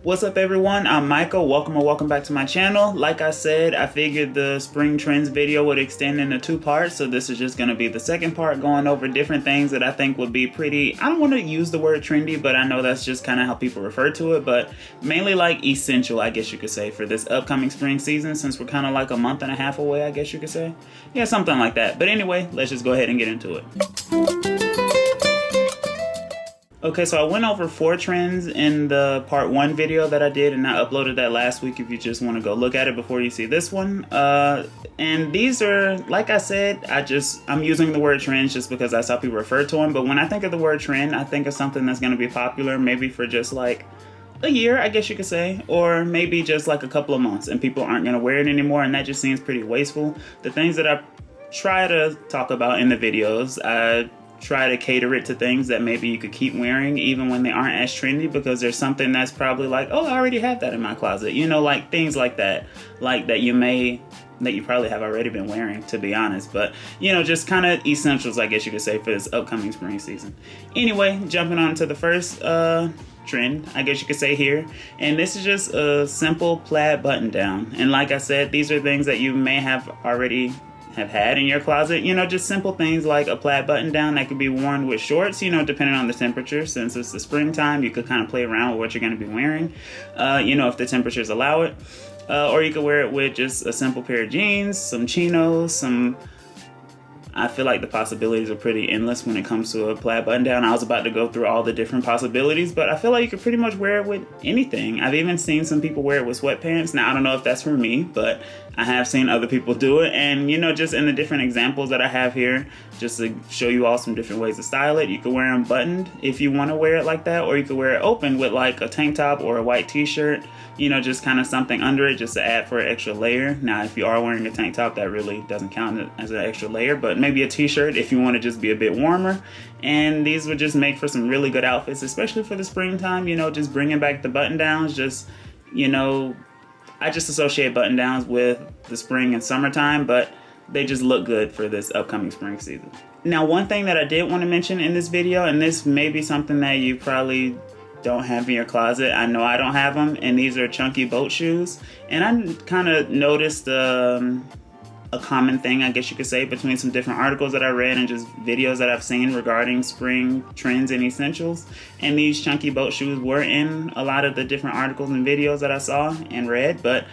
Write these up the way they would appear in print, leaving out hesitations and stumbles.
What's up everyone, I'm Micah. Welcome back to my channel. Like I said, I figured the spring trends video would extend into 2 parts, so this is just going to be the second part, going over different things that I think would be pretty, I don't want to use the word trendy, but I know that's just kind of how people refer to it, but mainly like essential, I guess you could say, for this upcoming spring season, since we're kind of like a month and a half away, I guess you could say. Yeah, something like that. But anyway, let's just go ahead and get into it. Okay, so I went over 4 trends in the part 1 video that I did, and I uploaded that last week if you just want to go look at it before you see this one. And these are, like I said, I'm using the word trends just because that's how people refer to them. But when I think of the word trend, I think of something that's going to be popular maybe for just like a year, I guess you could say, or maybe just like a couple of months, and people aren't going to wear it anymore, and that just seems pretty wasteful. The things that I try to talk about in the videos, I try to cater it to things that maybe you could keep wearing even when they aren't as trendy, because there's something that's probably like, oh, I already have that in my closet, you know, like things like that you probably have already been wearing, to be honest. But you know, just kind of essentials, I guess you could say, for this upcoming spring season. Anyway, jumping on to the first trend, I guess you could say here, and this is just a simple plaid button down. And like I said, these are things that you may have already had in your closet, you know, just simple things like a plaid button down that could be worn with shorts, you know, depending on the temperature. Since it's the springtime, you could kind of play around with what you're going to be wearing, you know, if the temperatures allow it. Or you could wear it with just a simple pair of jeans, some chinos, I feel like the possibilities are pretty endless when it comes to a plaid button down. I was about to go through all the different possibilities, but I feel like you could pretty much wear it with anything. I've even seen some people wear it with sweatpants. Now, I don't know if that's for me, but I have seen other people do it. And, you know, just in the different examples that I have here, just to show you all some different ways to style it, you could wear them buttoned if you want to wear it like that, or you could wear it open with like a tank top or a white t-shirt, you know, just kind of something under it just to add for an extra layer. Now, if you are wearing a tank top, that really doesn't count as an extra layer, but maybe a t-shirt if you want to just be a bit warmer. And these would just make for some really good outfits, especially for the springtime, you know, just bringing back the button downs. Just, you know, I just associate button downs with the spring and summertime, but they just look good for this upcoming spring season. Now, one thing that I did want to mention in this video, and this may be something that you probably don't have in your closet, I know I don't have them, and these are chunky boat shoes. And I kind of noticed a common thing, I guess you could say, between some different articles that I read and just videos that I've seen regarding spring trends and essentials. And these chunky boat shoes were in a lot of the different articles and videos that I saw and read. But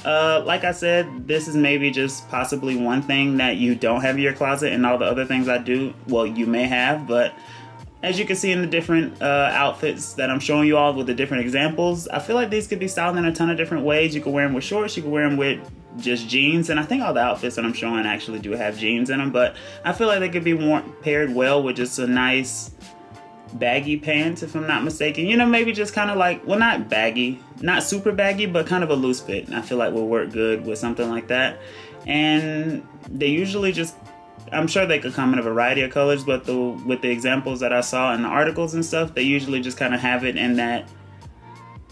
like I said, this is maybe just possibly one thing that you don't have in your closet, and all the other things I do, well, you may have. But as you can see in the different outfits that I'm showing you all with the different examples, I feel like these could be styled in a ton of different ways. You could wear them with shorts, you could wear them with just jeans, and I think all the outfits that I'm showing actually do have jeans in them, but I feel like they could be paired well with just a nice baggy pants, if I'm not mistaken. You know, maybe just kind of like, well, not baggy, not super baggy, but kind of a loose fit. And I feel like will work good with something like that. And they usually just, I'm sure they could come in a variety of colors, but with the examples that I saw in the articles and stuff, they usually just kind of have it in that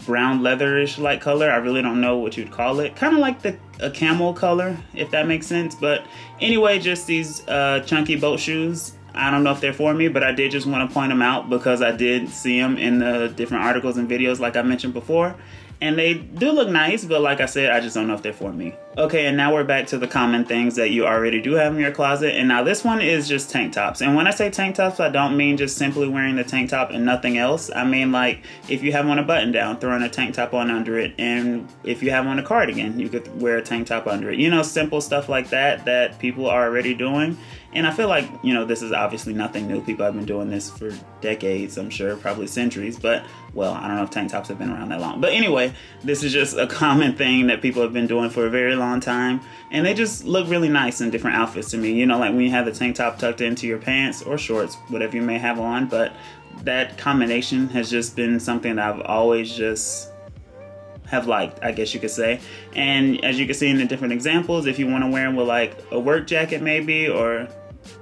brown leatherish like color. I really don't know what you'd call it. Kind of like a camel color, if that makes sense. But anyway, just these chunky boat shoes. I don't know if they're for me, but I did just want to point them out because I did see them in the different articles and videos like I mentioned before. And they do look nice, but like I said, I just don't know if they're for me. Okay, and now we're back to the common things that you already do have in your closet. And now this one is just tank tops. And when I say tank tops, I don't mean just simply wearing the tank top and nothing else. I mean, like, if you have on a button down, throwing a tank top on under it. And if you have on a cardigan, you could wear a tank top under it. You know, simple stuff like that that people are already doing. And I feel like, you know, this is obviously nothing new. People have been doing this for decades, I'm sure, probably centuries. But, well, I don't know if tank tops have been around that long. But anyway, this is just a common thing that people have been doing for a very long time. And they just look really nice in different outfits to me. You know, like when you have the tank top tucked into your pants or shorts, whatever you may have on. But that combination has just been something that I've always just have liked, I guess you could say. And as you can see in the different examples, if you want to wear them with like a work jacket maybe, or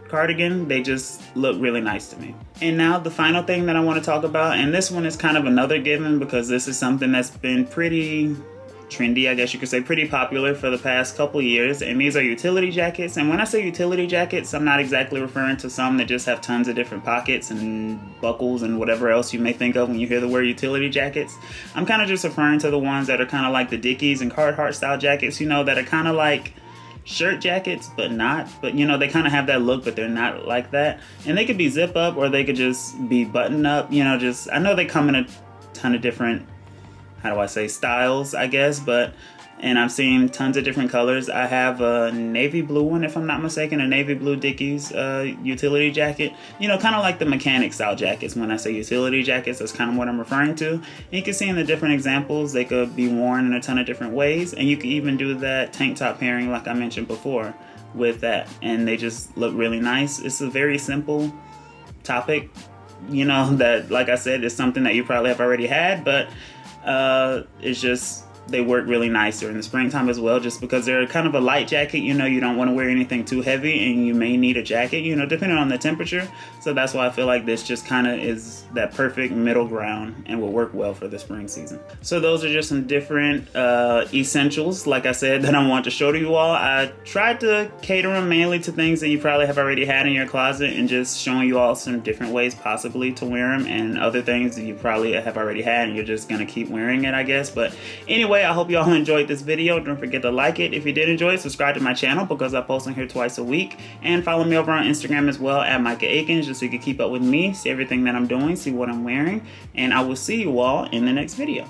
cardigan, they just look really nice to me. And now the final thing that I want to talk about, and this one is kind of another given because this is something that's been pretty trendy, I guess you could say, pretty popular for the past couple years. And these are utility jackets. And when I say utility jackets, I'm not exactly referring to some that just have tons of different pockets and buckles and whatever else you may think of when you hear the word utility jackets. I'm kind of just referring to the ones that are kind of like the Dickies and Carhartt style jackets, you know, that are kind of like shirt jackets, but not. But, you know, they kind of have that look, but they're not like that. And they could be zip up or they could just be button up, you know, just, I know they come in a ton of different, how do I say, styles, I guess, and I've seen tons of different colors. I have a navy blue one, if I'm not mistaken, a navy blue Dickies utility jacket. You know, kind of like the mechanic style jackets. When I say utility jackets, that's kind of what I'm referring to. And you can see in the different examples, they could be worn in a ton of different ways. And you can even do that tank top pairing, like I mentioned before, with that. And they just look really nice. It's a very simple topic, you know, that, like I said, is something that you probably have already had, but it's just, they work really nice during the springtime as well, just because they're kind of a light jacket. You know, you don't want to wear anything too heavy, and you may need a jacket, you know, depending on the temperature. So that's why I feel like this just kind of is that perfect middle ground and will work well for the spring season. So those are just some different essentials, like I said, that I want to show to you all. I tried to cater them mainly to things that you probably have already had in your closet, and just showing you all some different ways possibly to wear them, and other things that you probably have already had and you're just gonna keep wearing it, I guess. But anyway, I hope you all enjoyed this video. Don't forget to like it. If you did enjoy it, subscribe to my channel because I post on here twice a week. And follow me over on Instagram as well at Micah Akins, just so you can keep up with me, see everything that I'm doing, see what I'm wearing. And I will see you all in the next video.